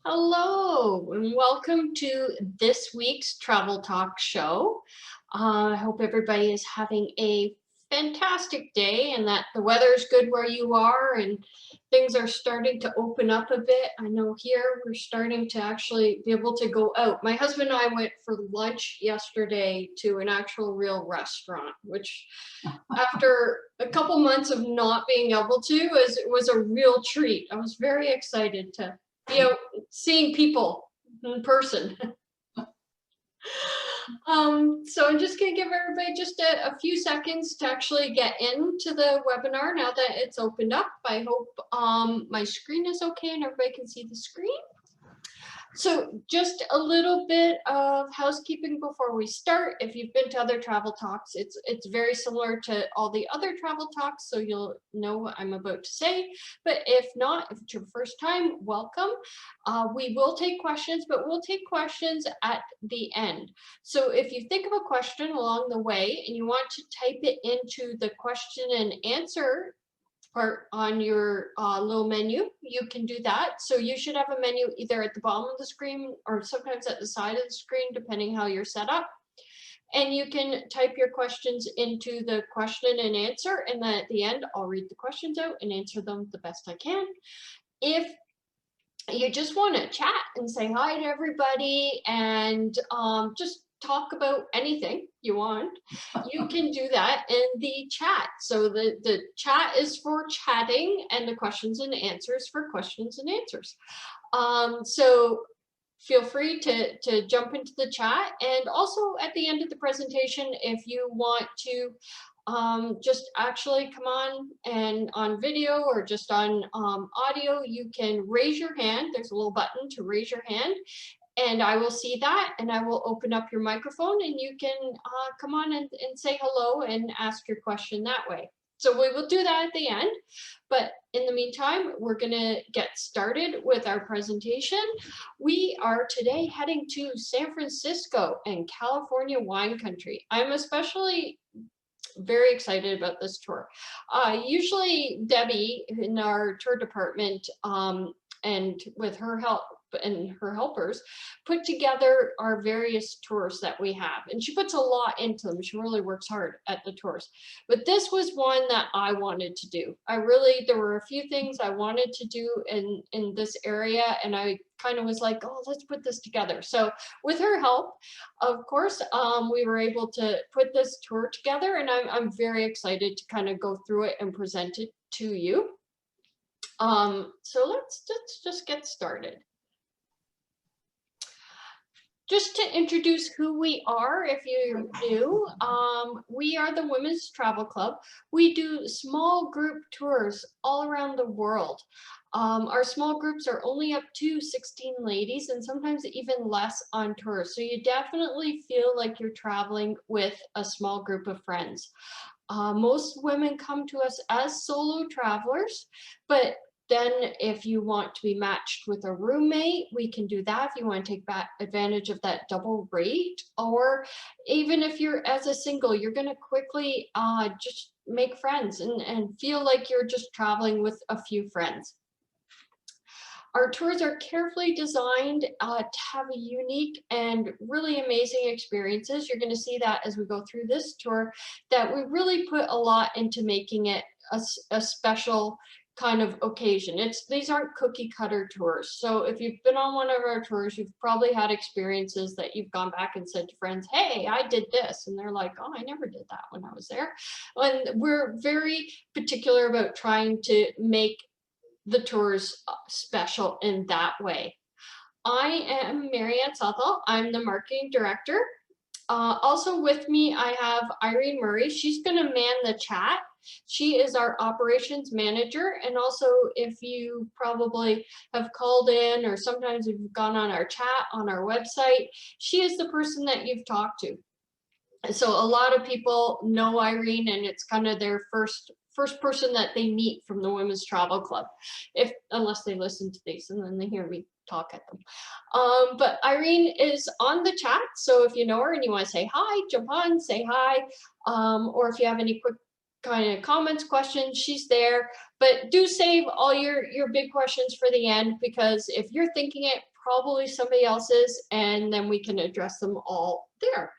Hello and welcome to this week's Travel Talk show. I hope everybody is having a fantastic day and that the weather is good where you are and things are starting to open up a bit. I know here we're starting to actually be able to go out. My husband and I went for lunch yesterday to an actual real restaurant, which after a couple months of not being able to, was a real treat. I was very excited to be out seeing people in person. So I'm just going to give everybody just a few seconds to actually get into the webinar now that it's opened up. I hope my screen is okay and everybody can see the screen. So just a little bit of housekeeping before we start. If you've been to other travel talks, it's very similar to all the other travel talks, so you'll know what I'm about to say. But if not, if it's your first time, welcome. We will take questions, but we'll take questions at the end. So if you think of a question along the way and you want to type it into the question and answer part on your little menu, you can do that. So you should have a menu either at the bottom of the screen or sometimes at the side of the screen, depending how you're set up. And you can type your questions into the question and answer, and then at the end, I'll read the questions out and answer them the best I can. If you just want to chat and say hi to everybody and just talk about anything you want, you can do that in the chat. So the chat is for chatting and the questions and answers for questions and answers. So feel free to jump into the chat, and also at the end of the presentation, if you want to just actually come on video or just on audio, you can raise your hand. There's a little button to raise your hand and I will see that and I will open up your microphone and you can come on and say hello and ask your question that way. So we will do that at the end, but in the meantime, we're gonna get started with our presentation. We are today heading to San Francisco and California wine country. I'm especially very excited about this tour. Usually Debbie in our tour department and with her help and her helpers put together our various tours that we have, and she puts a lot into them. She really works hard at the tours, but this was one that I wanted to do. There were a few things I wanted to do in this area, and I kind of was like, oh, let's put this together. So with her help, of course, we were able to put this tour together, and I'm very excited to kind of go through it and present it to you. So let's just get started. Just to introduce who we are, if you're new, we are the Women's Travel Club. We do small group tours all around the world. Our small groups are only up to 16 ladies and sometimes even less on tours. So you definitely feel like you're traveling with a small group of friends. Most women come to us as solo travelers, but then if you want to be matched with a roommate, we can do that if you want to take advantage of that double rate. Or even if you're as a single, you're going to quickly just make friends and feel like you're just traveling with a few friends. Our tours are carefully designed to have a unique and really amazing experiences. You're going to see that as we go through this tour, that we really put a lot into making it a special kind of occasion. These aren't cookie cutter tours. So if you've been on one of our tours, you've probably had experiences that you've gone back and said to friends, hey, I did this. And they're like, oh, I never did that when I was there. And we're very particular about trying to make the tours special in that way. I am Marianne Southall. I'm the marketing director. Also with me, I have Irene Murray. She's going to man the chat. She is our operations manager. And also, if you probably have called in or sometimes if you've gone on our chat on our website, she is the person that you've talked to. So a lot of people know Irene, and it's kind of their first person that they meet from the Women's Travel Club, unless they listen to these and then they hear me talk at them. But Irene is on the chat, so if you know her and you want to say hi, jump on, say hi, or if you have any quick kind of comments, questions, she's there. But do save all your big questions for the end, because if you're thinking it, probably somebody else's, and then we can address them all there.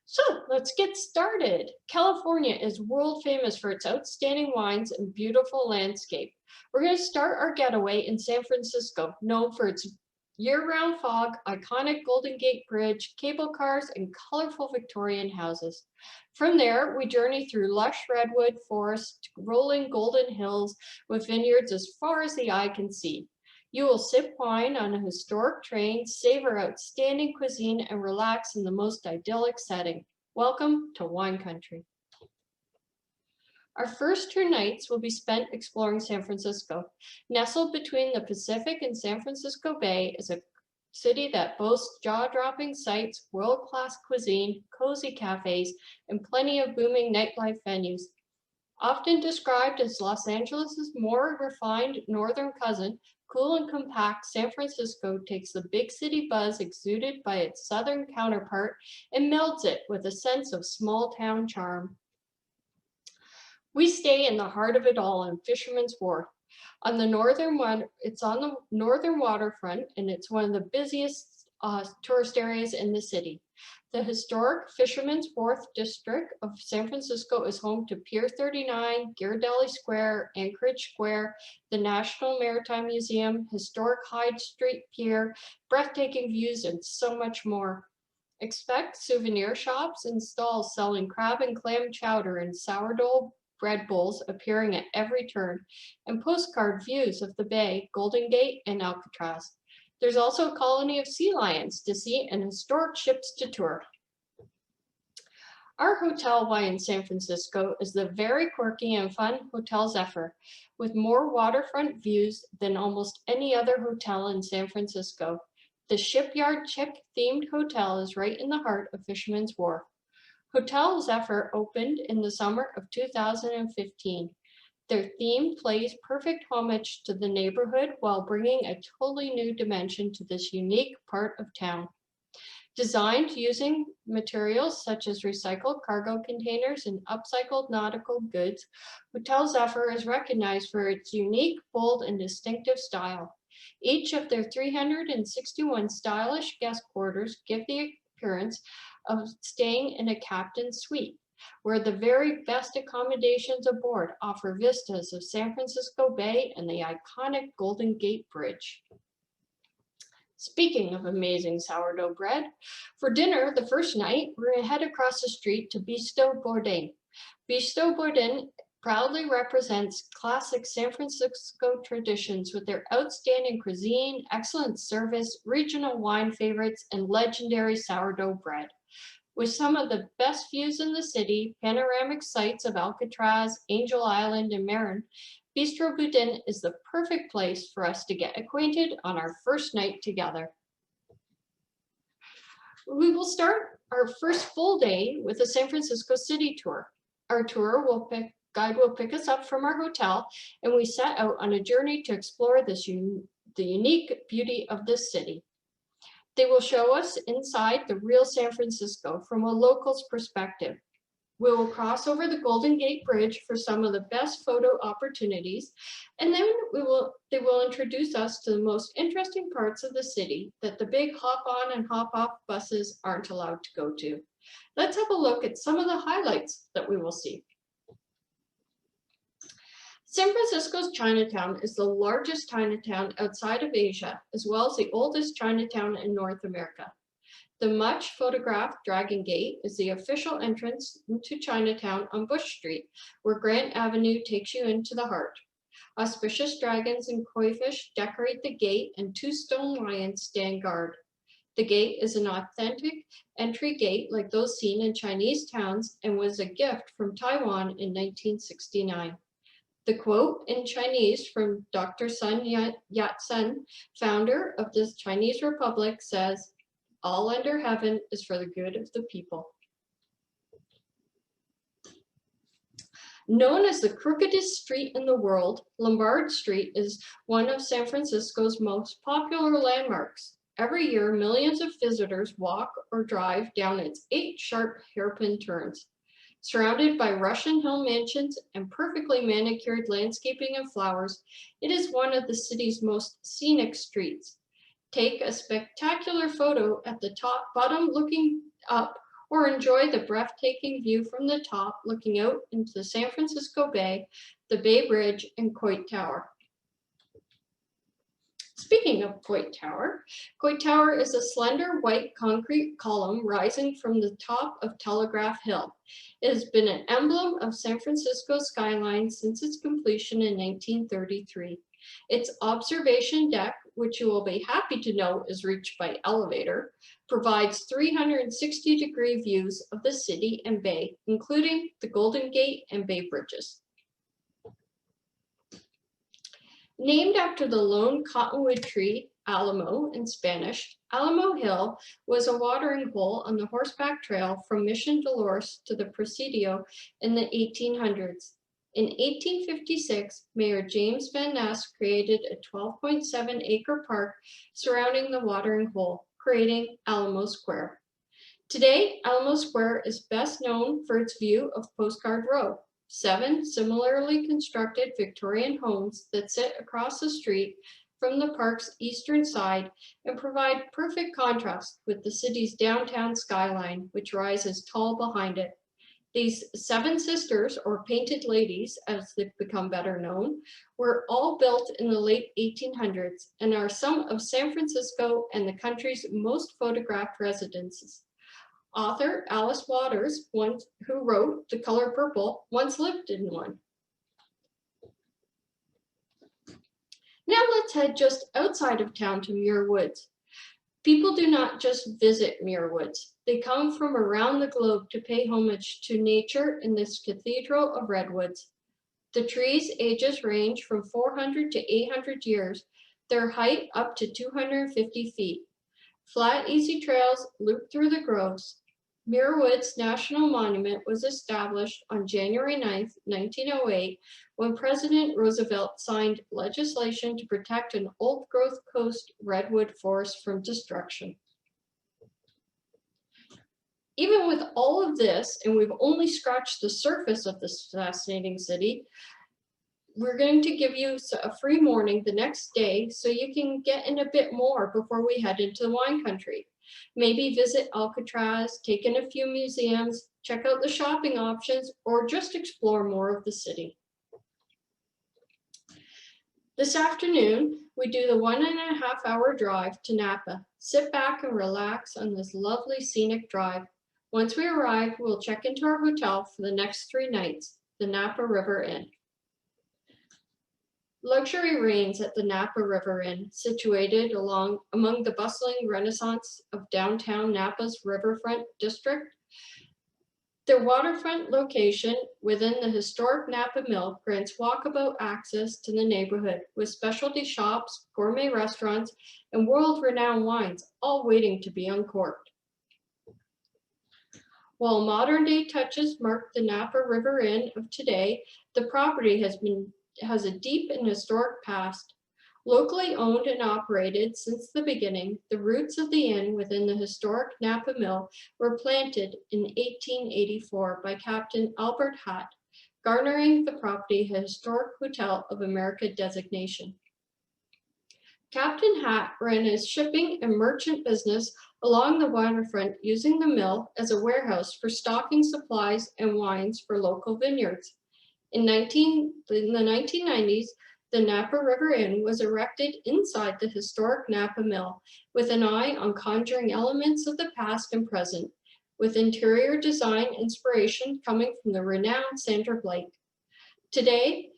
So let's get started. California is world famous for its outstanding wines and beautiful landscape. We're going to start our getaway in San Francisco, known for its year-round fog, iconic Golden Gate Bridge, cable cars, and colorful Victorian houses. From there, we journey through lush redwood forest, rolling golden hills with vineyards as far as the eye can see. You will sip wine on a historic train, savor outstanding cuisine, and relax in the most idyllic setting. Welcome to wine country. Our first 2 nights will be spent exploring San Francisco. Nestled between the Pacific and San Francisco Bay is a city that boasts jaw-dropping sights, world-class cuisine, cozy cafes, and plenty of booming nightlife venues. Often described as Los Angeles' more refined northern cousin, cool and compact, San Francisco takes the big city buzz exuded by its southern counterpart and melds it with a sense of small town charm. We stay in the heart of it all in Fisherman's Wharf. It's on the northern waterfront, and it's one of the busiest tourist areas in the city. The historic Fisherman's Wharf district of San Francisco is home to Pier 39, Ghirardelli Square, Anchorage Square, the National Maritime Museum, historic Hyde Street Pier, breathtaking views, and so much more. Expect souvenir shops and stalls selling crab and clam chowder and sourdough bread bowls appearing at every turn, and postcard views of the Bay, Golden Gate, and Alcatraz. There's also a colony of sea lions to see and historic ships to tour. Our hotel while in San Francisco is the very quirky and fun Hotel Zephyr, with more waterfront views than almost any other hotel in San Francisco. The shipyard chick-themed hotel is right in the heart of Fisherman's Wharf. Hotel Zephyr opened in the summer of 2015. Their theme plays perfect homage to the neighborhood while bringing a totally new dimension to this unique part of town. Designed using materials such as recycled cargo containers and upcycled nautical goods, Hotel Zephyr is recognized for its unique, bold, and distinctive style. Each of their 361 stylish guest quarters give the appearance of staying in a captain's suite, where the very best accommodations aboard offer vistas of San Francisco Bay and the iconic Golden Gate Bridge. Speaking of amazing sourdough bread, for dinner the first night, we're going to head across the street to Bistro Bourdain. Bistro Bourdain proudly represents classic San Francisco traditions with their outstanding cuisine, excellent service, regional wine favorites, and legendary sourdough bread. With some of the best views in the city, panoramic sights of Alcatraz, Angel Island, and Marin, Bistro Bourdain is the perfect place for us to get acquainted on our first night together. We will start our first full day with a San Francisco city tour. Our guide will pick us up from our hotel, and we set out on a journey to explore the unique beauty of this city. They will show us inside the real San Francisco from a local's perspective. We will cross over the Golden Gate Bridge for some of the best photo opportunities, and then they will introduce us to the most interesting parts of the city that the big hop-on and hop-off buses aren't allowed to go to. Let's have a look at some of the highlights that we will see. San Francisco's Chinatown is the largest Chinatown outside of Asia, as well as the oldest Chinatown in North America. The much photographed Dragon Gate is the official entrance into Chinatown on Bush Street, where Grant Avenue takes you into the heart. Auspicious dragons and koi fish decorate the gate, and 2 stone lions stand guard. The gate is an authentic entry gate like those seen in Chinese towns and was a gift from Taiwan in 1969. The quote in Chinese from Dr. Sun Yat-sen, founder of the Chinese Republic, says, "All under heaven is for the good of the people." Known as the crookedest street in the world, Lombard Street is one of San Francisco's most popular landmarks. Every year, millions of visitors walk or drive down its 8 sharp hairpin turns. Surrounded by Russian hill mansions and perfectly manicured landscaping and flowers, it is one of the city's most scenic streets. Take a spectacular photo at the bottom looking up, or enjoy the breathtaking view from the top looking out into the San Francisco Bay, the Bay Bridge, and Coit Tower. Speaking of Coit Tower is a slender white concrete column rising from the top of Telegraph Hill. It has been an emblem of San Francisco's skyline since its completion in 1933. Its observation deck, which you will be happy to know is reached by elevator, provides 360-degree views of the city and bay, including the Golden Gate and Bay Bridges. Named after the lone cottonwood tree, Alamo in Spanish, Alamo Hill was a watering hole on the horseback trail from Mission Dolores to the Presidio in the 1800s. In 1856, Mayor James Van Ness created a 12.7-acre park surrounding the watering hole, creating Alamo Square. Today, Alamo Square is best known for its view of Postcard Row, 7 similarly constructed Victorian homes that sit across the street from the park's eastern side and provide perfect contrast with the city's downtown skyline, which rises tall behind it. These 7 sisters, or painted ladies, as they've become better known, were all built in the late 1800s and are some of San Francisco and the country's most photographed residences. Author Alice Waters, who wrote The Color Purple, once lived in one. Now let's head just outside of town to Muir Woods. People do not just visit Muir Woods. They come from around the globe to pay homage to nature in this cathedral of redwoods. The trees' ages range from 400 to 800 years, their height up to 250 feet. Flat, easy trails loop through the groves. Muir Woods National Monument was established on January 9, 1908, when President Roosevelt signed legislation to protect an old-growth coast redwood forest from destruction. Even with all of this, and we've only scratched the surface of this fascinating city, we're going to give you a free morning the next day so you can get in a bit more before we head into the wine country. Maybe visit Alcatraz, take in a few museums, check out the shopping options, or just explore more of the city. This afternoon, we do the 1.5-hour drive to Napa. Sit back and relax on this lovely scenic drive. Once we arrive, we'll check into our hotel for the next 3 nights, the Napa River Inn. Luxury reigns at the Napa River Inn, situated among the bustling renaissance of downtown Napa's riverfront district. Their waterfront location within the historic Napa Mill grants walkabout access to the neighborhood with specialty shops, gourmet restaurants, and world-renowned wines, all waiting to be uncorked. While modern-day touches mark the Napa River Inn of today, the property has a deep and historic past. Locally owned and operated since the beginning, the roots of the inn within the historic Napa Mill were planted in 1884 by Captain Albert Hatt, garnering the property a Historic Hotel of America designation. Captain Hatt ran his shipping and merchant business along the waterfront, using the mill as a warehouse for stocking supplies and wines for local vineyards. In the 1990s, the Napa River Inn was erected inside the historic Napa Mill with an eye on conjuring elements of the past and present, with interior design inspiration coming from the renowned Sandra Blake. Today,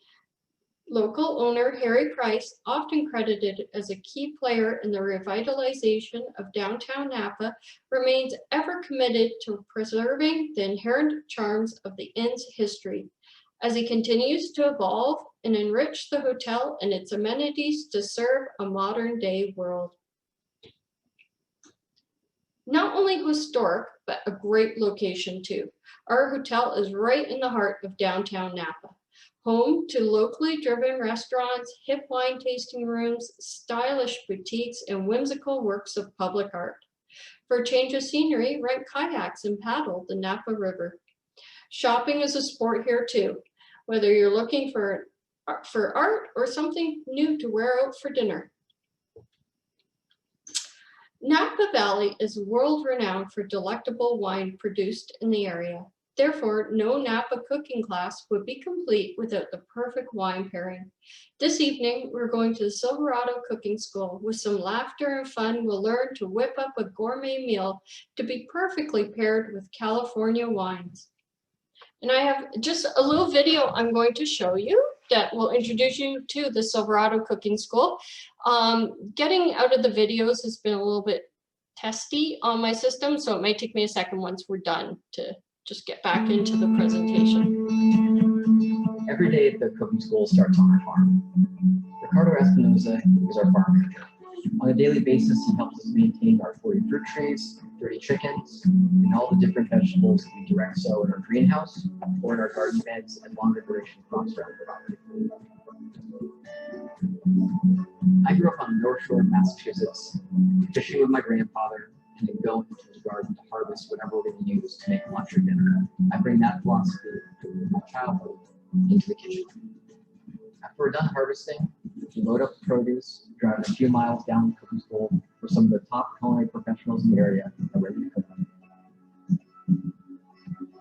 local owner Harry Price, often credited as a key player in the revitalization of downtown Napa, remains ever committed to preserving the inherent charms of the inn's history, as he continues to evolve and enrich the hotel and its amenities to serve a modern-day world. Not only historic, but a great location too. Our hotel is right in the heart of downtown Napa, home to locally driven restaurants, hip wine tasting rooms, stylish boutiques, and whimsical works of public art. For a change of scenery, rent kayaks and paddle the Napa River. Shopping is a sport here too, whether you're looking for art or something new to wear out for dinner. Napa Valley is world-renowned for delectable wine produced in the area. Therefore, no Napa cooking class would be complete without the perfect wine pairing. This evening, we're going to the Silverado Cooking School. With some laughter and fun, we'll learn to whip up a gourmet meal to be perfectly paired with California wines. And I have just a little video I'm going to show you that will introduce you to the Silverado Cooking School. Getting out of the videos has been a little bit testy on my system, so it may take me a second once we're done to just get back into the presentation. Every day at the cooking school starts on our farm. Ricardo Espinoza is our farm manager. On a daily basis, he helps us maintain our 40 fruit trees, 30 chickens, and all the different vegetables that we direct sow in our greenhouse or in our garden beds and longer duration crops around the property. I grew up on the North Shore of Massachusetts, fishing with my grandfather and then going into his garden to harvest whatever we're going to use to make lunch or dinner. I bring that philosophy from my childhood into the kitchen. After we're done harvesting, we load up the produce, drive a few miles down the cooking school for some of the top culinary professionals in the area that are ready to cook them.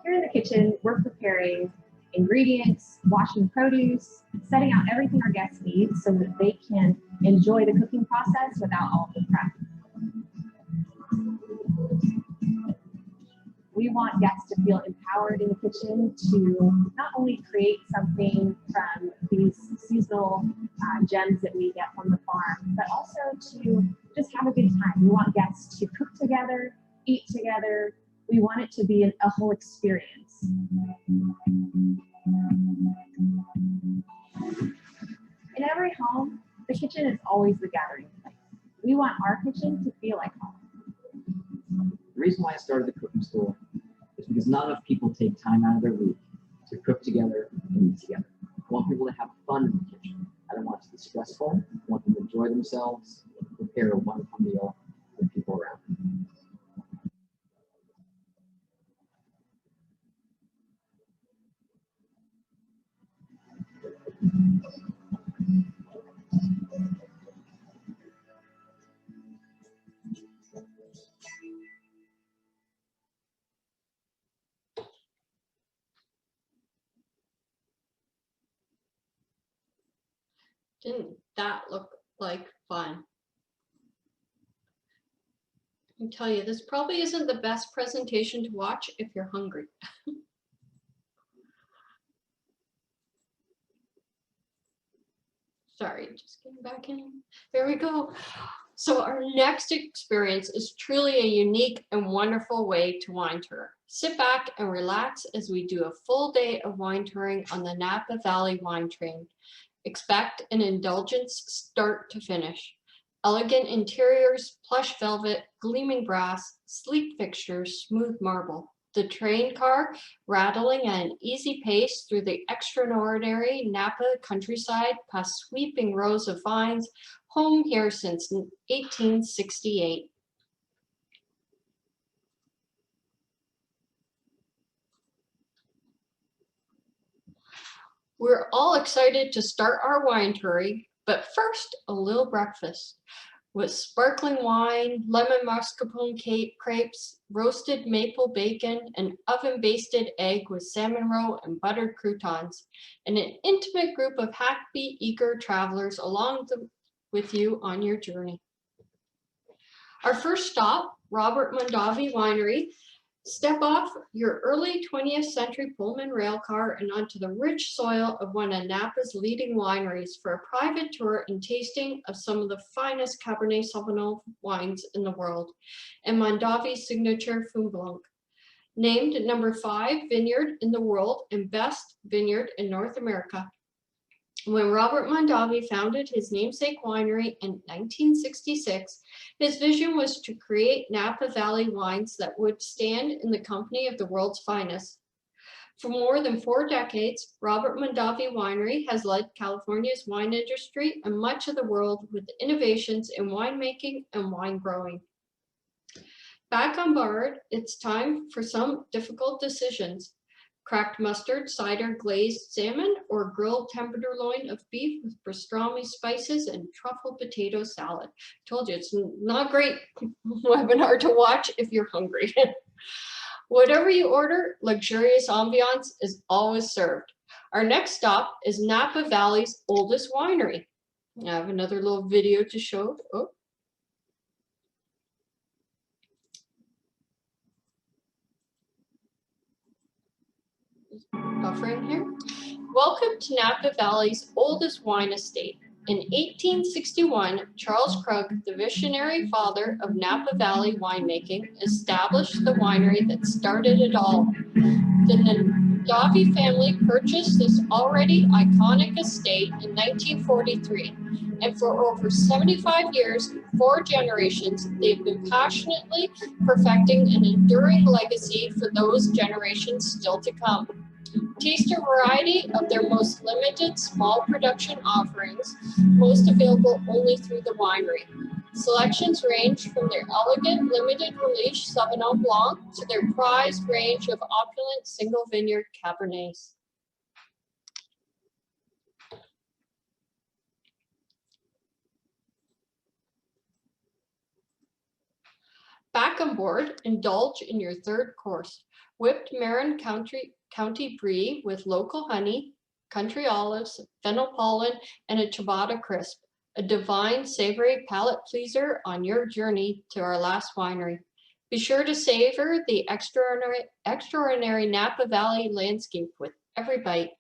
Here in the kitchen, we're preparing ingredients, washing produce, setting out everything our guests need so that they can enjoy the cooking process without all the prep. We want guests to feel empowered in the kitchen to not only create something from these seasonal gems that we get from the farm, but also to just have a good time. We want guests to cook together, eat together. We want it to be a whole experience. In every home, the kitchen is always the gathering place. We want our kitchen to feel like home. The reason why I started the cooking school is because not enough people take time out of their week to cook together and eat together. I want people to have fun in the kitchen. I don't want it to be stressful. I want them to enjoy themselves and prepare a wonderful meal with people around. Didn't that look like fun? I can tell you, this probably isn't the best presentation to watch if you're hungry. Sorry, just getting back in. There we go. So our next experience is truly a unique and wonderful way to wine tour. Sit back and relax as we do a full day of wine touring on the Napa Valley wine train. Expect an indulgence start to finish. Elegant interiors, plush velvet, gleaming brass, sleek fixtures, smooth marble. The train car rattling at an easy pace through the extraordinary Napa countryside past sweeping rows of vines, home here since 1868. We're all excited to start our wine touring, but first a little breakfast. With sparkling wine, lemon mascarpone crepes, roasted maple bacon, and oven-basted egg with salmon roe and buttered croutons, and an intimate group of happy, eager travelers along with you on your journey. Our first stop, Robert Mondavi Winery. Step off your early 20th century Pullman rail car and onto the rich soil of one of Napa's leading wineries for a private tour and tasting of some of the finest Cabernet Sauvignon wines in the world, and Mondavi's signature Fond Blanc. Named number 5 vineyard in the world and best vineyard in North America. When Robert Mondavi founded his namesake winery in 1966, his vision was to create Napa Valley wines that would stand in the company of the world's finest. For more than 4 decades, Robert Mondavi Winery has led California's wine industry and much of the world with innovations in winemaking and wine growing. Back on board, it's time for some difficult decisions. cracked mustard, cider, glazed salmon, or grilled tenderloin of beef with pastrami spices and truffle potato salad. Told you, it's not a great webinar to watch if you're hungry. Whatever you order, luxurious ambiance is always served. Our next stop is Napa Valley's oldest winery. I have another little video to show. Oh. Buffering here. Welcome to Napa Valley's oldest wine estate. In 1861, Charles Krug, the visionary father of Napa Valley winemaking, established the winery that started it all. The Nadavi family purchased this already iconic estate in 1943, and for over 75 years, 4 generations, they've been passionately perfecting an enduring legacy for those generations still to come. Taste a variety of their most limited small production offerings, most available only through the winery. Selections range from their elegant limited release Sauvignon Blanc to their prized range of opulent single vineyard Cabernets. Back on board, indulge in your third course. Whipped Marin County Brie with local honey, country olives, fennel pollen, and a ciabatta crisp. A divine, savory palate pleaser on your journey to our last winery. Be sure to savor the extraordinary Napa Valley landscape with every bite.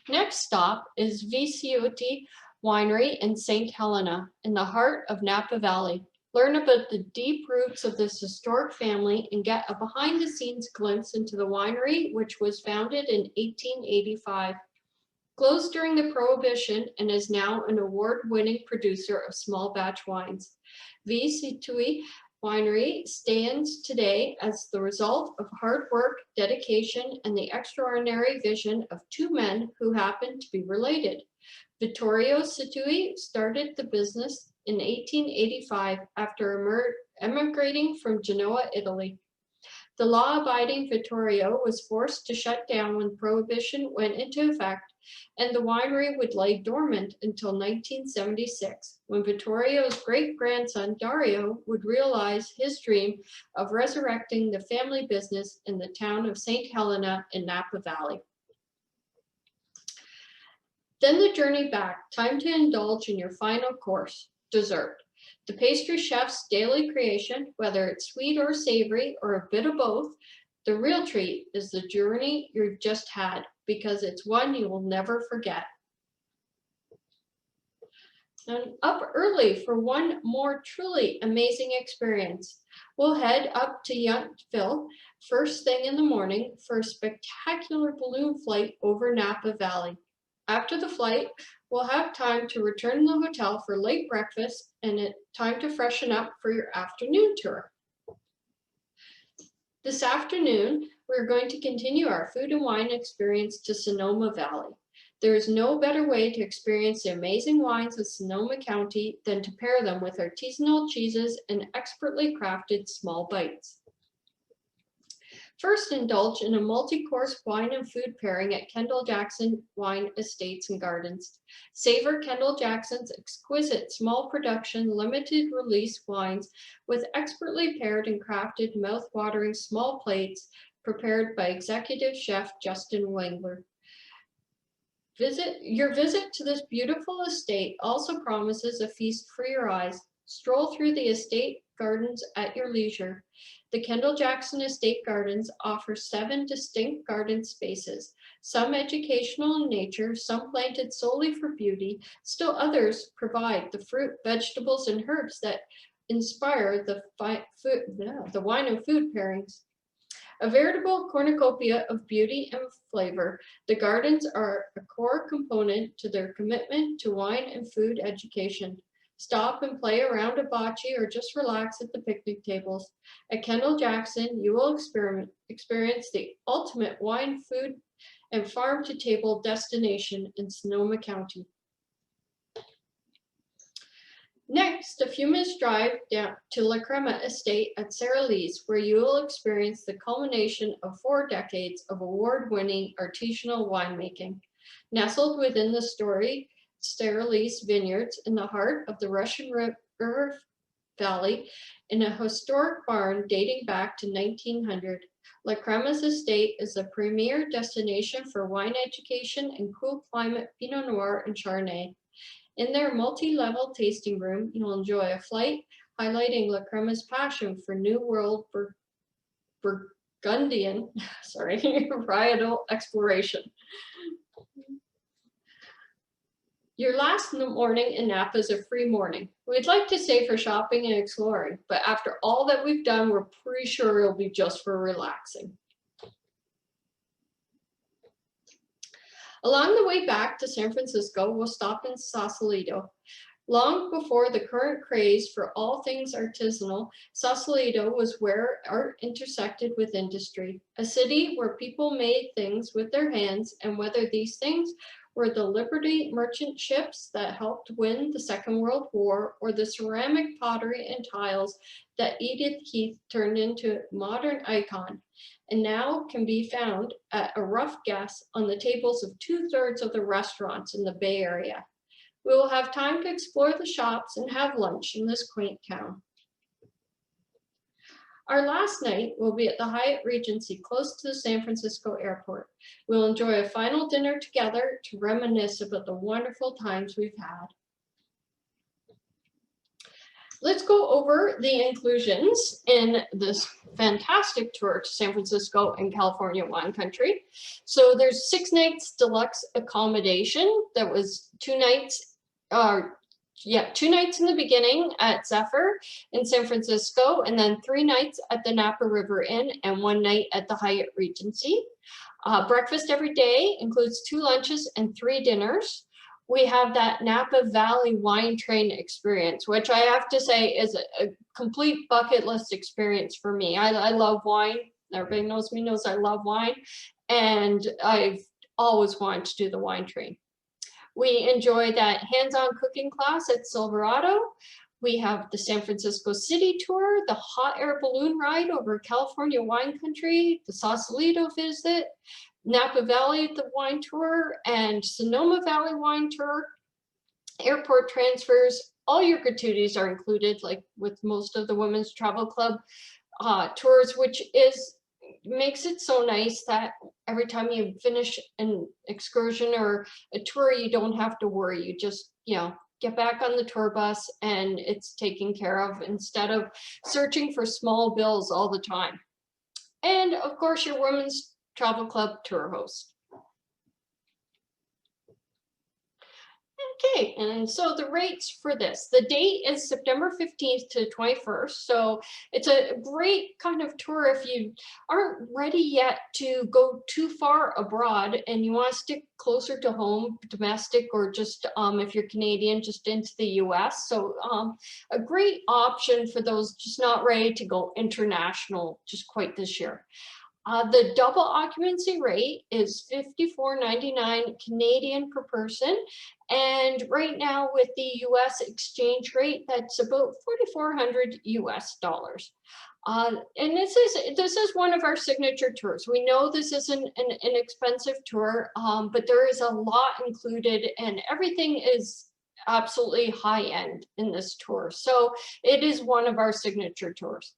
Next stop is Viciotti Winery in St. Helena, in the heart of Napa Valley. Learn about the deep roots of this historic family and get a behind-the-scenes glimpse into the winery, which was founded in 1885. Closed during the Prohibition and is now an award-winning producer of small batch wines. Viciotti Winery stands today as the result of hard work, dedication, and the extraordinary vision of 2 men who happen to be related. Vittorio Situi started the business in 1885 after emigrating from Genoa, Italy. The law-abiding Vittorio was forced to shut down when Prohibition went into effect, and the winery would lay dormant until 1976, when Vittorio's great-grandson Dario would realize his dream of resurrecting the family business in the town of St. Helena in Napa Valley. Then the journey back, time to indulge in your final course, dessert. The pastry chef's daily creation, whether it's sweet or savory or a bit of both, the real treat is the journey you've just had, because it's one you will never forget. And up early for one more truly amazing experience. We'll head up to Yountville first thing in the morning for a spectacular balloon flight over Napa Valley. After the flight, we'll have time to return to the hotel for late breakfast and time to freshen up for your afternoon tour. This afternoon, we're going to continue our food and wine experience to Sonoma Valley. There is no better way to experience the amazing wines of Sonoma County than to pair them with artisanal cheeses and expertly crafted small bites. First, indulge in a multi-course wine and food pairing at Kendall Jackson Wine Estates and Gardens. Savor Kendall Jackson's exquisite small production limited release wines with expertly paired and crafted mouth-watering small plates prepared by executive chef Justin Wengler. Your visit to this beautiful estate also promises a feast for your eyes. Stroll through the estate gardens at your leisure. The Kendall Jackson Estate Gardens offer 7 distinct garden spaces, some educational in nature, some planted solely for beauty, still others provide the fruit, vegetables, and herbs that inspire the wine and food pairings. A veritable cornucopia of beauty and flavor, the gardens are a core component to their commitment to wine and food education. Stop and play around a bocce or just relax at the picnic tables. At Kendall Jackson, you will experience the ultimate wine, food, and farm-to-table destination in Sonoma County. Next, Next, a few minutes drive down to La Crema Estate at Sara Lee's, where you will experience the culmination of 4 decades of award-winning artisanal winemaking. Nestled within the storied Sara Lee's vineyards in the heart of the Russian River Valley, in a historic barn dating back to 1900, La Crema's estate is the premier destination for wine education and cool climate Pinot Noir and Chardonnay. In their multi-level tasting room, you'll enjoy a flight highlighting La Crema's passion for New World Burgundian, varietal exploration. Your last morning in Napa is a free morning. We'd like to say for shopping and exploring, but after all that we've done, we're pretty sure it'll be just for relaxing. Along the way back to San Francisco, we'll stop in Sausalito. Long before the current craze for all things artisanal, Sausalito was where art intersected with industry, a city where people made things with their hands, and whether these things were the Liberty merchant ships that helped win the Second World War, or the ceramic pottery and tiles that Edith Heath turned into a modern icon, and now can be found at a rough guess on the tables of 2/3 of the restaurants in the Bay Area. We will have time to explore the shops and have lunch in this quaint town. Our last night will be at the Hyatt Regency, close to the San Francisco airport. We'll enjoy a final dinner together to reminisce about the wonderful times we've had. Let's go over the inclusions in this fantastic tour to San Francisco and California wine country. So there's 6 nights deluxe accommodation. That was 2 nights, 2 nights in the beginning at Zephyr in San Francisco, and then 3 nights at the Napa River Inn and 1 night at the Hyatt Regency. Breakfast every day includes 2 lunches and 3 dinners. We have that Napa Valley wine train experience, which I have to say is a complete bucket list experience for me. I love wine. Everybody knows me, knows I love wine, and I've always wanted to do the wine train. We enjoy that hands-on cooking class at Silverado. We have the San Francisco City Tour, the hot air balloon ride over California wine country, the Sausalito visit, Napa Valley the wine tour, and Sonoma Valley wine tour. Airport transfers, all your gratuities are included, like with most of the Women's Travel Club tours, which makes it so nice that every time you finish an excursion or a tour, you don't have to worry. You just, get back on the tour bus and it's taken care of, instead of searching for small bills all the time. And of course, your Women's Travel Club tour host. Okay, and so the rates for this, the date is September 15th to 21st. So it's a great kind of tour if you aren't ready yet to go too far abroad and you want to stick closer to home, domestic, or just if you're Canadian, just into the US. So a great option for those just not ready to go international just quite this year. The double occupancy rate is $54.99 Canadian per person. And right now with the US exchange rate, that's about $4,400 US. And this is one of our signature tours. We know this isn't an inexpensive tour, but there is a lot included and everything is absolutely high end in this tour. So it is one of our signature tours.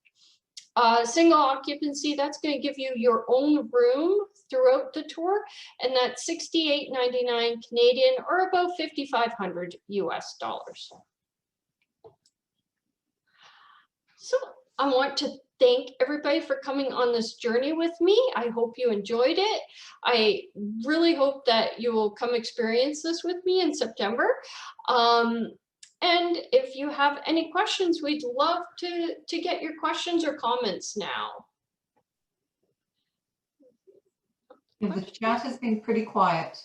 Single occupancy, that's going to give you your own room throughout the tour, and that's $68.99 Canadian, or about $5,500 US. So I want to thank everybody for coming on this journey with me. I hope you enjoyed it. I really hope that you will come experience this with me in September. And if you have any questions, we'd love to get your questions or comments now. Yeah, the chat has been pretty quiet.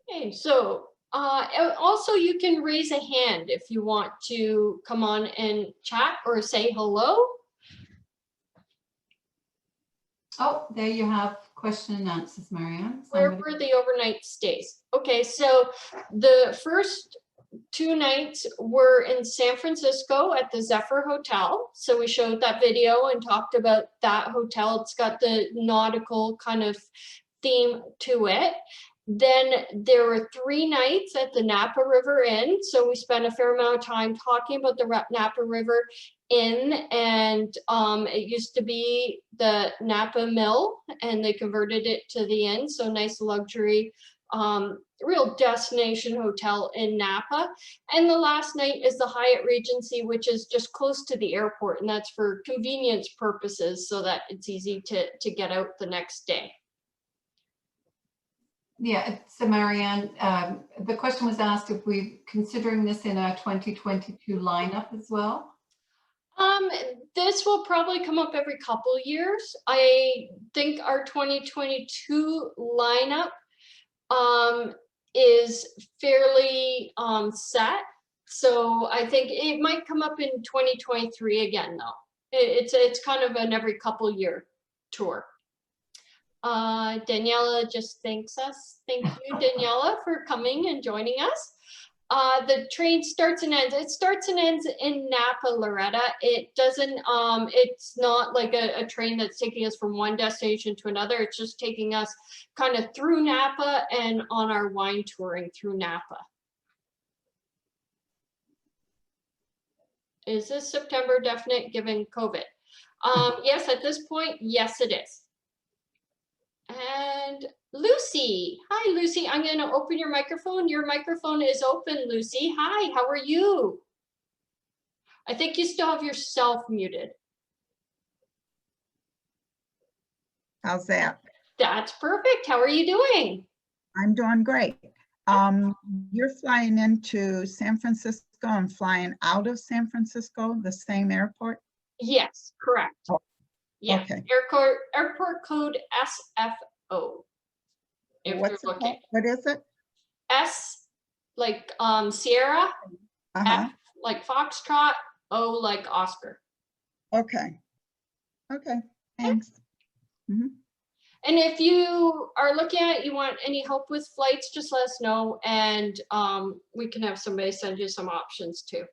Okay, so also you can raise a hand if you want to come on and chat or say hello. Oh, there you have question and answers, Marianne. Where Somebody- were the overnight stays? Okay, so the first 2 nights were in San Francisco at the Zephyr Hotel. So we showed that video and talked about that hotel. It's got the nautical kind of theme to it. Then there were 3 nights at the Napa River Inn. So we spent a fair amount of time talking about the Napa River Inn, and it used to be the Napa Mill, and they converted it to the inn. So nice luxury, real destination hotel in Napa. And the last night is the Hyatt Regency, which is just close to the airport, and that's for convenience purposes so that it's easy to get out the next day. Yeah, so Marianne, the question was asked if we're considering this in our 2022 lineup as well. This will probably come up every couple years. I think our 2022 lineup is fairly set. So I think it might come up in 2023 again, though. It's kind of an every couple year tour. Daniela just thanks us. Thank you, Daniela, for coming and joining us. The train starts and ends. It starts and ends in Napa, Loretta. It doesn't, it's not like a train that's taking us from one destination to another. It's just taking us kind of through Napa and on our wine touring through Napa. Is this September definite given COVID? Yes, at this point, yes, it is. And Lucy, hi Lucy, I'm going to open your microphone. Your microphone is open, Lucy. Hi, how are you? I think you still have yourself muted. How's that? That's perfect. How are you doing? I'm doing great. You're flying into San Francisco and flying out of San Francisco, the same airport? Yes, correct. Oh, Yeah, okay. airport code SFO. If What's you're it looking. called? What is it? S like Sierra, Uh-huh. F like Foxtrot, O like Oscar. Okay. Okay, thanks. Mhm. And if you are looking at, you want any help with flights, just let us know, and we can have somebody send you some options too.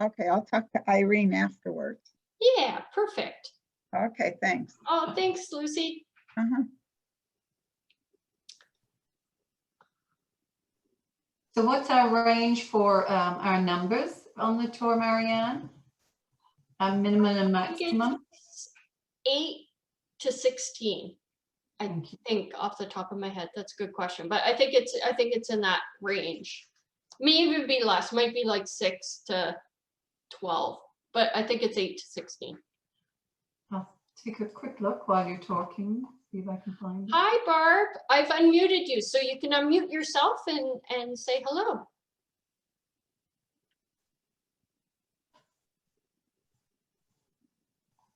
Okay, I'll talk to Irene afterwards. Yeah, perfect. Okay, thanks. Oh, thanks, Lucy. Uh-huh. So what's our range for our numbers on the tour, Marianne? A minimum and I think maximum? it's 8 to 16. I Thank you. think off the top of my head, that's a good question, but I think it's in that range. May even be less, might be like 6 to 12, but I think it's 8 to 16. I'll take a quick look while you're talking, see if I can find it. Hi, Barb. I've unmuted you, so you can unmute yourself and say hello.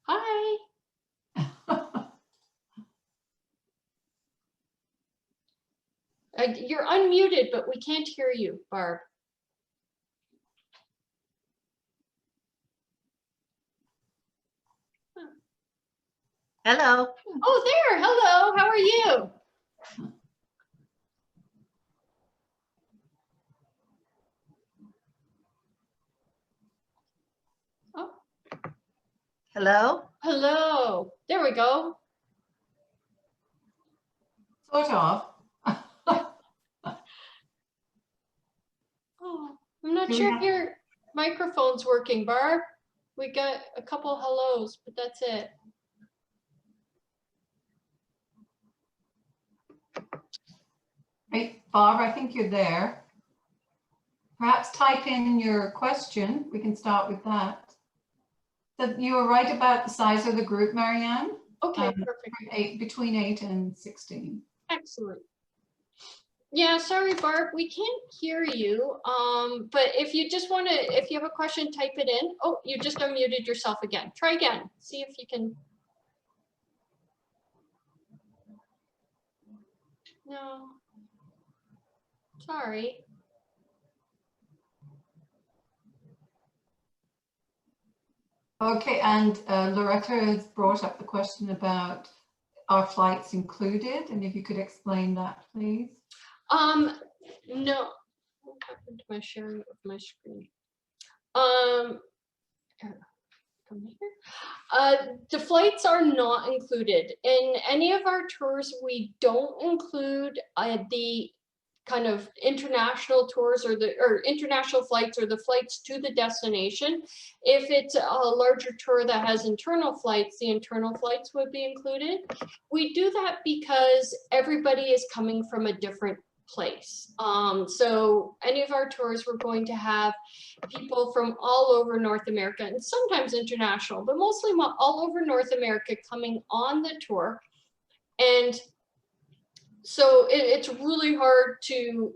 Hi. You're unmuted, but we can't hear you, Barb. Hello. Oh, there. Hello. How are you? Oh, Hello. hello. There we go. Sort of. Oh, I'm not Do we sure if have- your microphone's working, Barb. We got a couple hellos, but that's it. Hey, Bob, I think you're there. Perhaps type in your question. We can start with that. So you were right about the size of the group, Marianne? Okay, perfect. Between 8 and 16. Excellent. Yeah, sorry, Barb, we can't hear you. But if you just want to, if you have a question, type it in. Oh, you just unmuted yourself again. Try again. See if you can. No. Sorry. Okay, and Loretta has brought up the question about are flights included, and if you could explain that, please. No, what happened to my sharing of my screen? Come here. The flights are not included in any of our tours. We don't include the kind of international tours or international flights or the flights to the destination. If it's a larger tour that has internal flights, the internal flights would be included. We do that because everybody is coming from a different place. So any of our tours, we're going to have people from all over North America and sometimes international, but mostly all over North America coming on the tour. And so it's really hard to,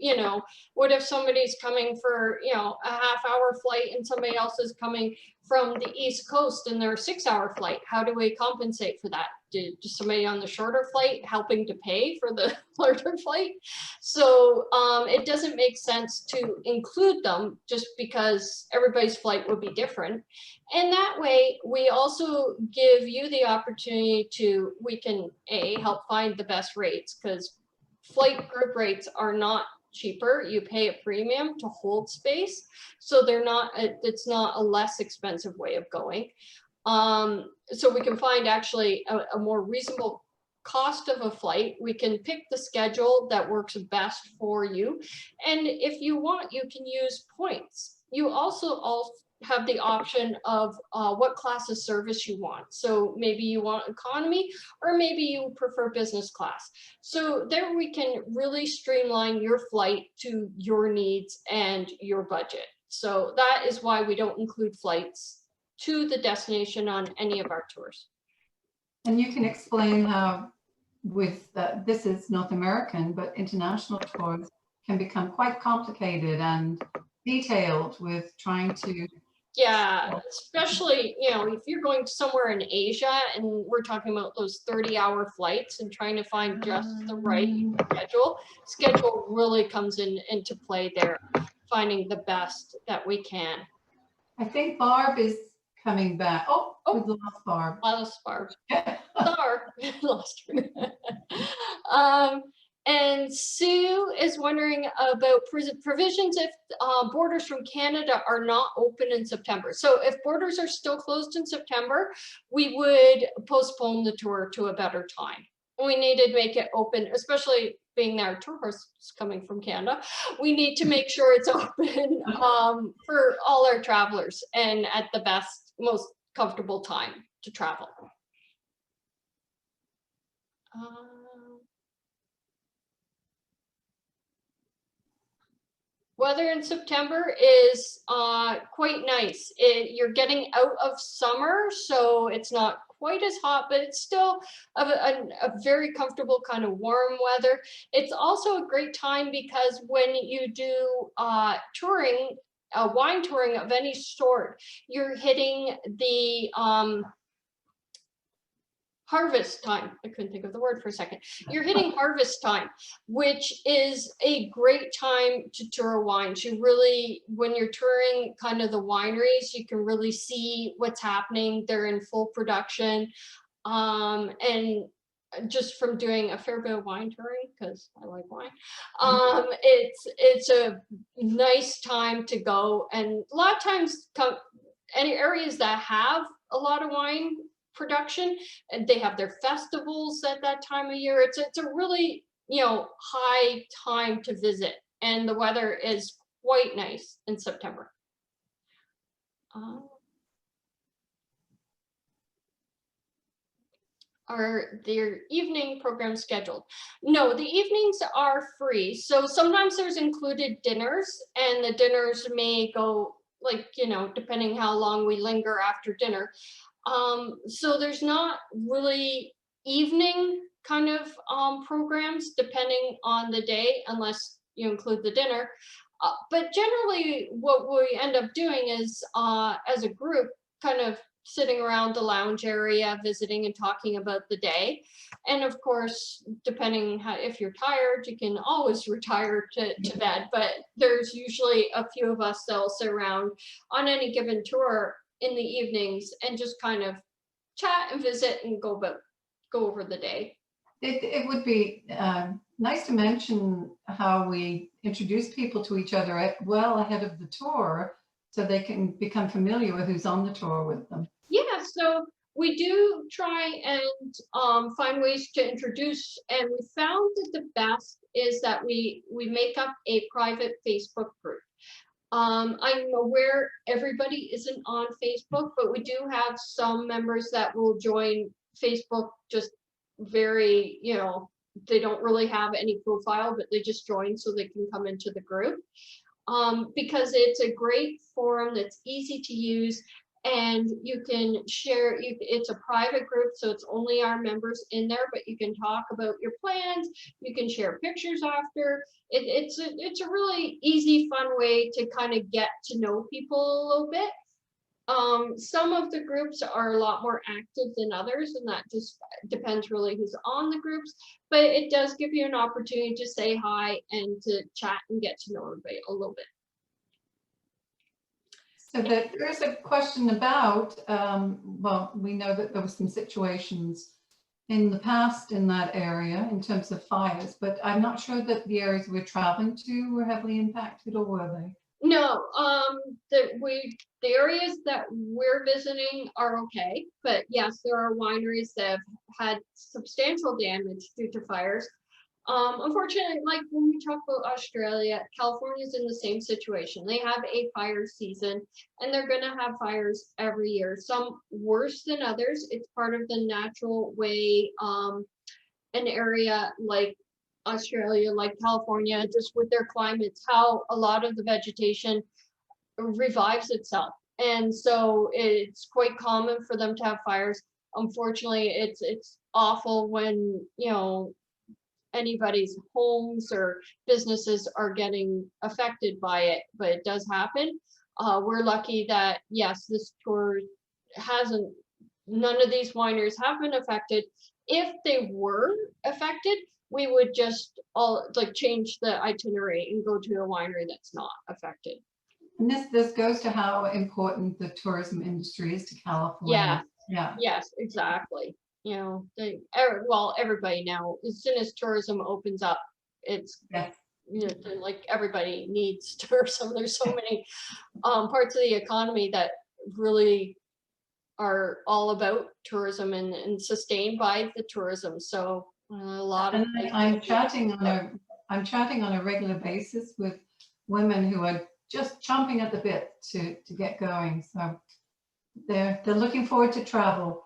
what if somebody's coming for, a half-hour flight and somebody else is coming from the East Coast and they're a 6-hour flight? How do we compensate for that? Does somebody on the shorter flight helping to pay for the larger flight? So it doesn't make sense to include them just because everybody's flight would be different. And that way, we also give you the opportunity to, we can help find the best rates, because flight group rates are not cheaper. You pay a premium to hold space. So they're not, it's not a less expensive way of going. So we can find actually a more reasonable cost of a flight. We can pick the schedule that works best for you. And if you want, you can use points. You also have the option of what class of service you want. So maybe you want economy, or maybe you prefer business class. So there we can really streamline your flight to your needs and your budget. So that is why we don't include flights to the destination on any of our tours. And you can explain how with this is North American, but international tours can become quite complicated and detailed with trying to. Yeah, especially, if you're going somewhere in Asia and we're talking about those 30-hour flights and trying to find just the right schedule really comes into play there, finding the best that we can. I think Barb is coming back. Oh, we've lost Barb. Lost Barb. Sorry, lost her. And Sue is wondering about provisions if borders from Canada are not open in September. So if borders are still closed in September, we would postpone the tour to a better time. We need to make it open, especially being that our tour horse is coming from Canada. We need to make sure it's open for all our travelers and at the best, most comfortable time to travel. Weather in September is quite nice. You're getting out of summer, so it's not quite as hot, but it's still a very comfortable kind of warm weather. It's also a great time because when you do touring, wine touring of any sort, you're hitting the harvest time. I couldn't think of the word for a second. You're hitting harvest time, which is a great time to tour wines. You really, when you're touring kind of the wineries, you can really see what's happening. They're in full production. And just from doing a fair bit of wine touring, because I like wine, it's a nice time to go. And a lot of times, any areas that have a lot of wine production, and they have their festivals at that time of year. It's a really high time to visit, and the weather is quite nice in September. Are their evening programs scheduled? No, the evenings are free. So sometimes there's included dinners, and the dinners may go depending how long we linger after dinner. So there's not really evening kind of programs depending on the day, unless you include the dinner. But generally what we end up doing is as a group kind of sitting around the lounge area, visiting and talking about the day. And of course, depending if you're tired, you can always retire to bed, but there's usually a few of us that'll sit around on any given tour in the evenings and just kind of chat and visit and go over the day. It would be nice to mention how we introduce people to each other well ahead of the tour, so they can become familiar with who's on the tour with them. Yeah, so we do try and find ways to introduce, and we found that the best is that we make up a private Facebook group. I'm aware everybody isn't on Facebook, but we do have some members that will join Facebook just very, they don't really have any profile, but they just join so they can come into the group. Because it's a great forum that's easy to use, and you can share, it's a private group, so it's only our members in there, but you can talk about your plans, you can share pictures after. It's a really easy, fun way to kind of get to know people a little bit. Some of the groups are a lot more active than others, and that just depends really who's on the groups, but it does give you an opportunity to say hi and to chat and get to know everybody a little bit. So there's a question about, well, we know that there were some situations in the past in that area in terms of fires, but I'm not sure that the areas we're traveling to were heavily impacted, or were they? No, the areas that we're visiting are okay, but yes, there are wineries that have had substantial damage due to fires. Unfortunately, like when we talk about Australia, California is in the same situation. They have a fire season, and they're going to have fires every year, some worse than others. It's part of the natural way an area like Australia, like California, just with their climates, how a lot of the vegetation revives itself. And so it's quite common for them to have fires. Unfortunately, it's awful when, anybody's homes or businesses are getting affected by it, but it does happen. We're lucky that, yes, this tour none of these wineries have been affected. If they were affected, we would just change the itinerary and go to a winery that's not affected. And this goes to how important the tourism industry is to California. Yeah. Yes, exactly. Everybody now, as soon as tourism opens up, it's like everybody needs tourism. There's so many parts of the economy that really are all about tourism and sustained by the tourism. So a lot of I'm chatting on a regular basis with women who are just chomping at the bit to get going. So they're looking forward to travel.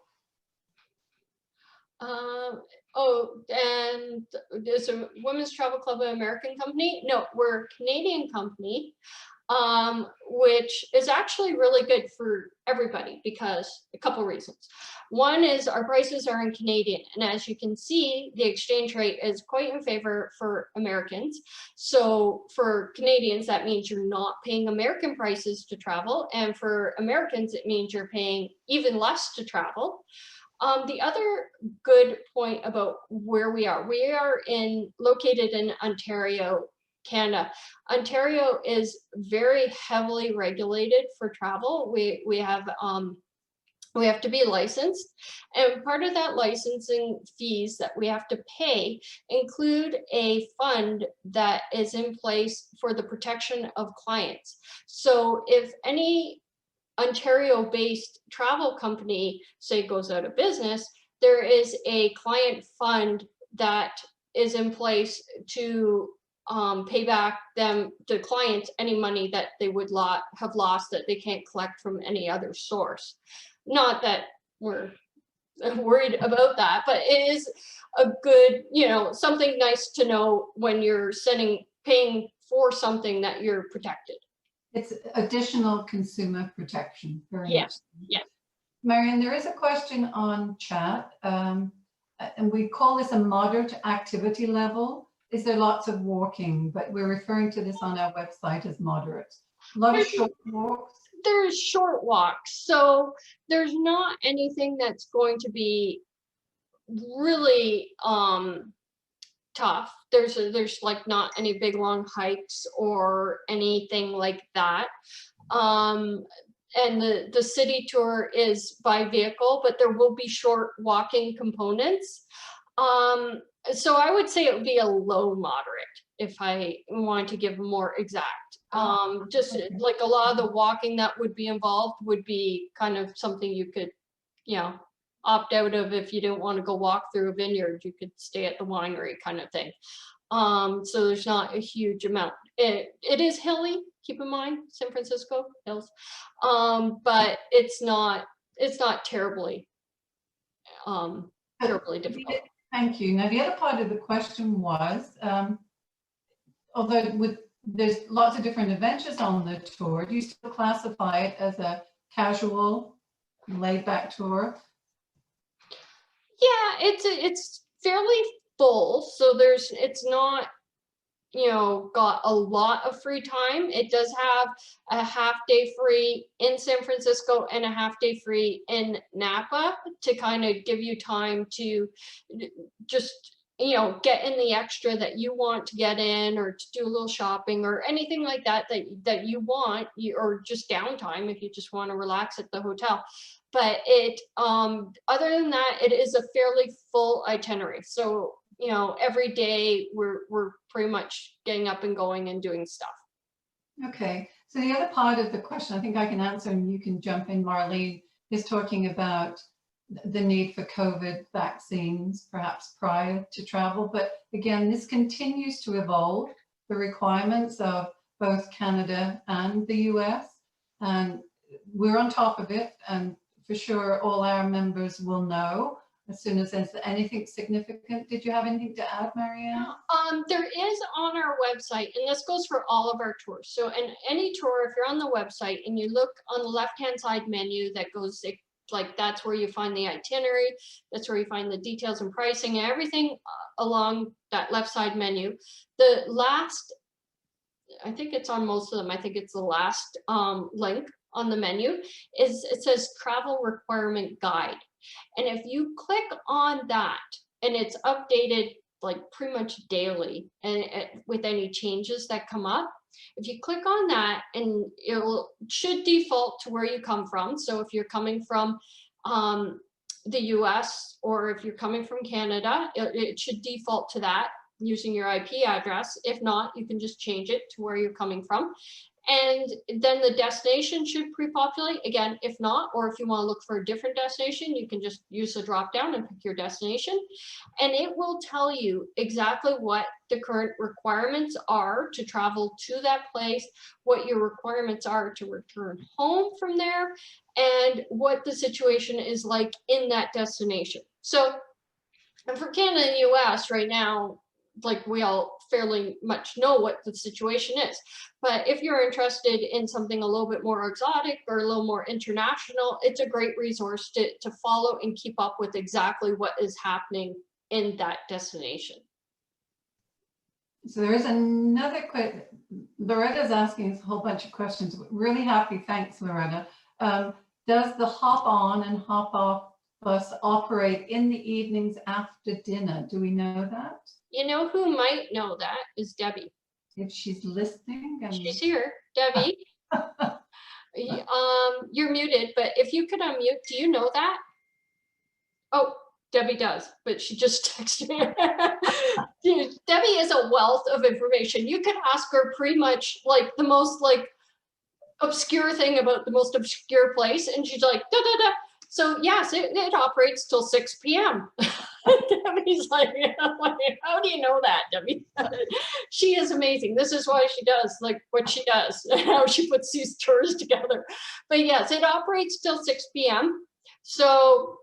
And there's a Women's Travel Club of American company. No, we're a Canadian company, which is actually really good for everybody because a couple reasons. One is our prices are in Canadian, and as you can see, the exchange rate is quite in favor for Americans. So for Canadians, that means you're not paying American prices to travel, and for Americans, it means you're paying even less to travel. The other good point about where we are located in Ontario, Canada. Ontario is very heavily regulated for travel. We have to be licensed, and part of that licensing fees that we have to pay include a fund that is in place for the protection of clients. So if any Ontario-based travel company, say, goes out of business, there is a client fund that is in place to pay back the clients any money that they would have lost that they can't collect from any other source. Not that we're worried about that, but it is a good, something nice to know when you're paying for something that you're protected. It's additional consumer protection. Yes. Marianne, there is a question on chat, and we call this a moderate activity level. Is there lots of walking? But we're referring to this on our website as moderate. A lot of short walks. There's short walks, so there's not anything that's going to be really tough. There's like not any big long hikes or anything like that. and the city tour is by vehicle, but there will be short walking components. So I would say it would be a low moderate if I want to give more exact. Just okay. like a lot of the walking that would be involved would be kind of something you could, you know, opt out of if you didn't want to go walk through a vineyard. You could stay at the winery kind of thing. So there's not a huge amount. It is hilly, keep in mind, San Francisco hills, but it's not terribly terribly difficult. Thank you. Now, the other part of the question was, although there's lots of different adventures on the tour, do you still classify it as a casual, laid-back tour? Yeah, it's fairly full, so it's not, you know, got a lot of free time. It does have a half day free in San Francisco and a half day free in Napa to kind of give you time to just, you know, get in the extra that you want to get in, or to do a little shopping or anything like that that you want, or just downtime if you just want to relax at the hotel. But other than that, it is a fairly full itinerary. So, you know, every day we're pretty much getting up and going and doing stuff. Okay, so the other part of the question, I think I can answer and you can jump in, Marlene, is talking about the need for COVID vaccines, perhaps prior to travel. But again, this continues to evolve, the requirements of both Canada and the US. And we're on top of it. And for sure, all our members will know as soon as there's anything significant. Did you have anything to add, Marianne? There is on our website, and this goes for all of our tours. So in any tour, if you're on the website and you look on the left-hand side menu that goes, like, that's where you find the itinerary, that's where you find the details and pricing and everything along that left side menu. The last, I think it's on most of them, I think it's the last link on the menu, it says travel requirement guide. And if you click on that, and it's updated like pretty much daily, and with any changes that come up, if you click on that, and should default to where you come from. So if you're coming from the US, or if you're coming from Canada, it should default to that using your IP address. If not, you can just change it to where you're coming from. And then the destination should pre-populate again. If not, or if you want to look for a different destination, you can just use the drop down and pick your destination, and it will tell you exactly what the current requirements are to travel to that place, what your requirements are to return home from there, and what the situation is like in that destination. So, and for Canada and US right now, like, we all fairly much know what the situation is. But if you're interested in something a little bit more exotic or a little more international, it's a great resource to follow and keep up with exactly what is happening in that destination. So there is another question. Loretta's asking us a whole bunch of questions. Really happy, thanks, Loretta. Does the hop on and hop off bus operate in the evenings after dinner? Do we know that? You know who might know that is Debbie. If she's listening. She's here. Debbie, you're muted, but if you could unmute, do you know that? Oh, Debbie does, but she just texted me. Debbie is a wealth of information. You could ask her pretty much like the most like obscure thing about the most obscure place, and she's like, da da da. So yes, it operates till 6 p.m. Debbie's like, how do you know that, Debbie? She is amazing. This is why she does like what she does, how she puts these tours together. But yes, it operates till 6 p.m. So,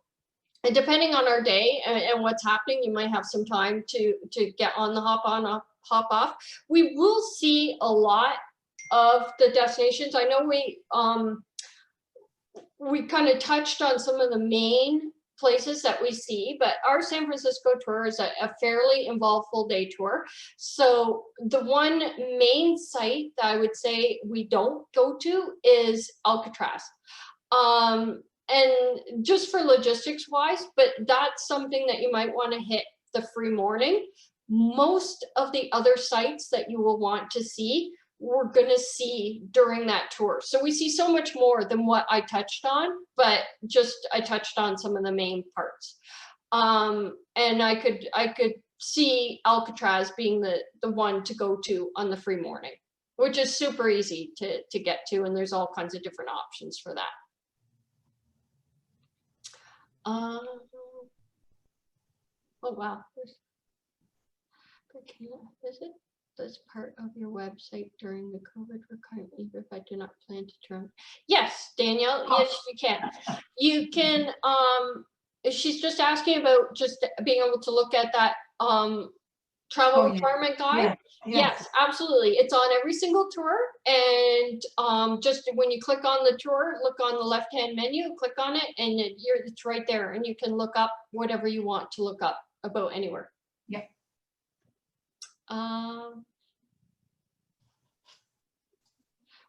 and depending on our day and what's happening, you might have some time to get on the hop on, hop off. We will see a lot of the destinations. I know we kind of touched on some of the main places that we see, but our San Francisco tour is a fairly involved full day tour. So the one main site that I would say we don't go to is Alcatraz. And just for logistics wise, but that's something that you might want to hit the free morning. Most of the other sites that you will want to see we're gonna see during that tour. So we see so much more than what I touched on, but I touched on some of the main parts. And I could see Alcatraz being the one to go to on the free morning, which is super easy to get to, and there's all kinds of different options for that. Oh wow, visit this part of your website during the COVID recovery, even if I do not plan to turn. Yes, Danielle, yes, you can. You can, she's just asking about just being able to look at that travel requirement guide. Yes, absolutely. It's on every single tour, and just when you click on the tour, look on the left-hand menu, click on it, and it's right there, and you can look up whatever you want to look up about anywhere. Yeah.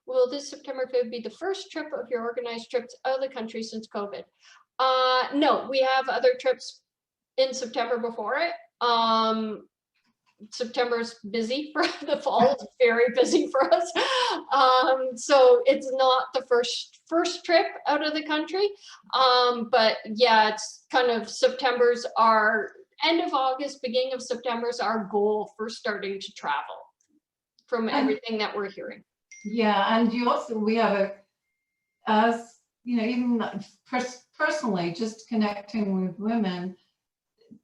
Will this September 5th be the first trip of your organized trips out of the country since COVID? No, we have other trips in September before it. September's busy for the fall, is very busy for us. So it's not the first trip out of the country. But yeah, it's kind of September's our end of August, beginning of September's our goal for starting to travel from everything that we're hearing. Yeah, and we have as you know, even personally, just connecting with women,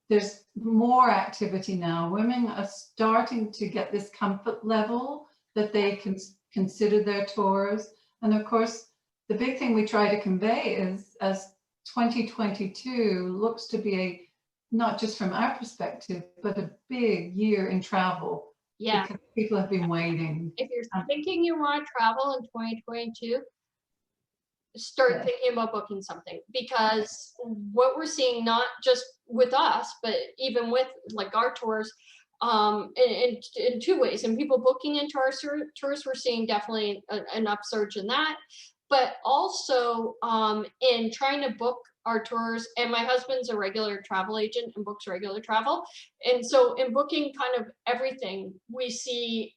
there's more activity now. Women are starting to get this comfort level that they can consider their tours. And of course, the big thing we try to convey is, as 2022 looks to be not just from our perspective, but a big year in travel. Yeah. Because people have been waiting. If you're thinking you want to travel in 2022, start thinking about booking something, because what we're seeing, not just with us, but even with like our tours, in two ways. And people booking into our tours, we're seeing definitely an upsurge in that, but also in trying to book our tours. And my husband's a regular travel agent and books regular travel, and so in booking kind of everything, we see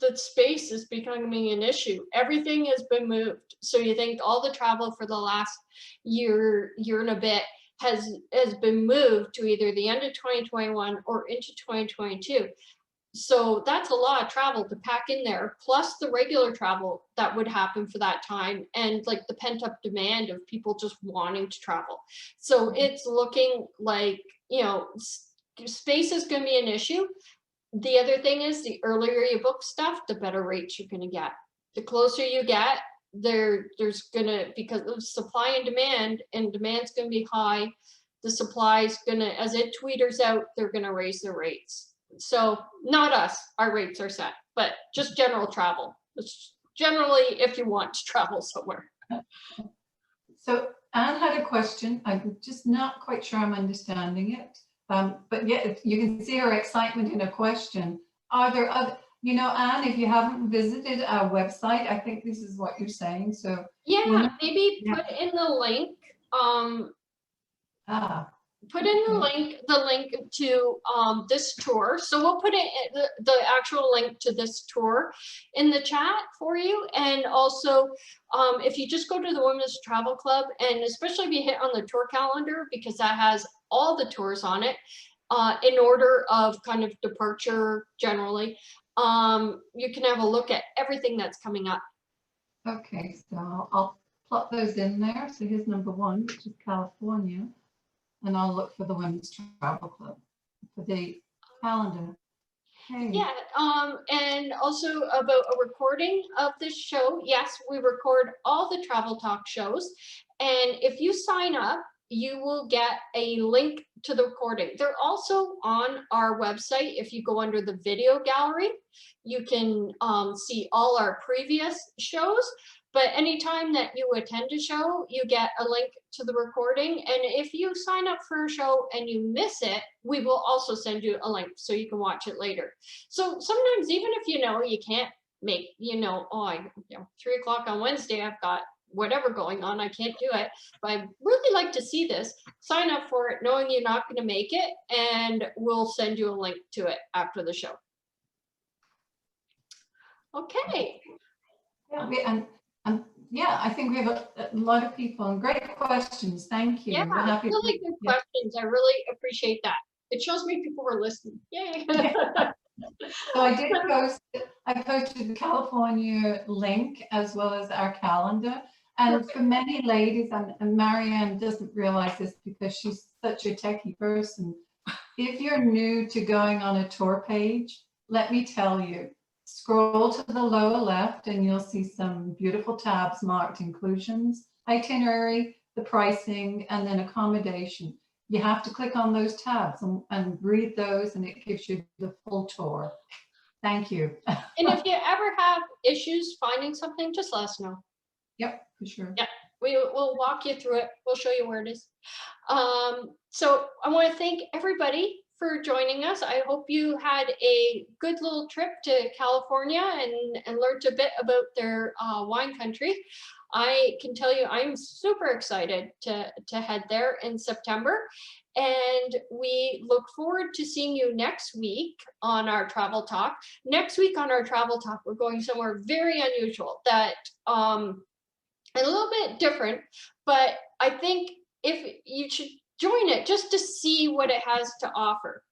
the space is becoming an issue. Everything has been moved. So you think all the travel for the last year and a bit has been moved to either the end of 2021 or into 2022. So that's a lot of travel to pack in there, plus the regular travel that would happen for that time, and like the pent up demand of people just wanting to travel. So it's looking like, you know, space is going to be an issue. The other thing is, the earlier you book stuff, the better rates you're going to get. The closer you get, there's going to, because of supply and demand's going to be high. The supply's going to, as it tweeters out, they're going to raise their rates. So not us, our rates are set, but just general travel. It's generally if you want to travel somewhere. So Anne had a question. I'm just not quite sure I'm understanding it. But yeah, you can see her excitement in a question. Are there other, you know, Anne, if you haven't visited our website, I think this is what you're saying. So yeah, maybe put in the link. Put in the link to this tour. So we'll put it the actual link to this tour in the chat for you. And also, if you just go to the Women's Travel Club, and especially if you hit on the tour calendar, because that has all the tours on it in order of kind of departure generally, you can have a look at everything that's coming up. Okay, so I'll plot those in there. So here's number 1, which is California. And I'll look for the Women's Travel Club for the calendar. Okay. Yeah, and also about a recording of this show. Yes, we record all the Travel Talk shows. And if you sign up, you will get a link to the recording. They're also on our website. If you go under the video gallery, you can see all our previous shows. But anytime that you attend a show, you get a link to the recording. And if you sign up for a show and you miss it, we will also send you a link so you can watch it later. So sometimes, even if you know you can't make, you know, 3 o'clock on Wednesday, I've got whatever going on, I can't do it, but I'd really like to see this, sign up for it knowing you're not going to make it, and we'll send you a link to it after the show. Okay. Yeah, and yeah, I think we have a lot of people and great questions. Thank you. Yeah, We're happy. really good Yeah. questions. I really appreciate that. It shows me people were listening. Yay. So I posted the California link as well as our calendar. And for many ladies, and Marianne doesn't realize this because she's such a techie person. If you're new to going on a tour page, let me tell you, scroll to the lower left and you'll see some beautiful tabs marked inclusions, itinerary, the pricing, and then accommodation. You have to click on those tabs and read those, and it gives you the full tour. Thank you. And if you ever have issues finding something, just let us know. Yep, for sure. Yeah, we'll walk you through it. We'll show you where it is. So I want to thank everybody for joining us. I hope you had a good little trip to California and learned a bit about their wine country. I can tell you I'm super excited to head there in September. And we look forward to seeing you next week on our travel talk. Next week on our travel talk, we're going somewhere very unusual that and a little bit different, but I think if you should join it just to see what it has to offer,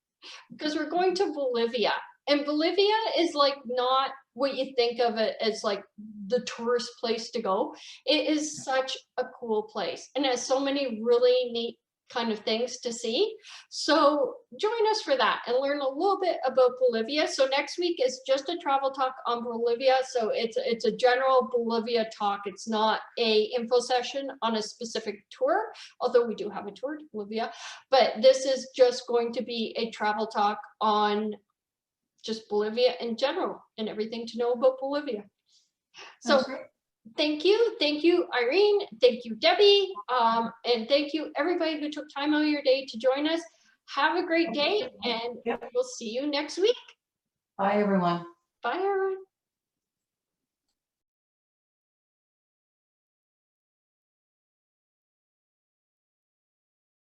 because we're going to Bolivia, and Bolivia is like not what you think of it as like the tourist place to go. It is such a cool place and has so many really neat kind of things to see. So join us for that and learn a little bit about Bolivia. So next week is just a travel talk on Bolivia. So it's a general Bolivia talk. It's not a info session on a specific tour, although we do have a tour to Bolivia, but this is just going to be a travel talk on just Bolivia in general and everything to know about Bolivia. So thank you, Irene. Thank you, Debbie. And thank you, everybody who took time out of your day to join us. Have a great day, and we'll see you next week. Bye, everyone. Bye, everyone.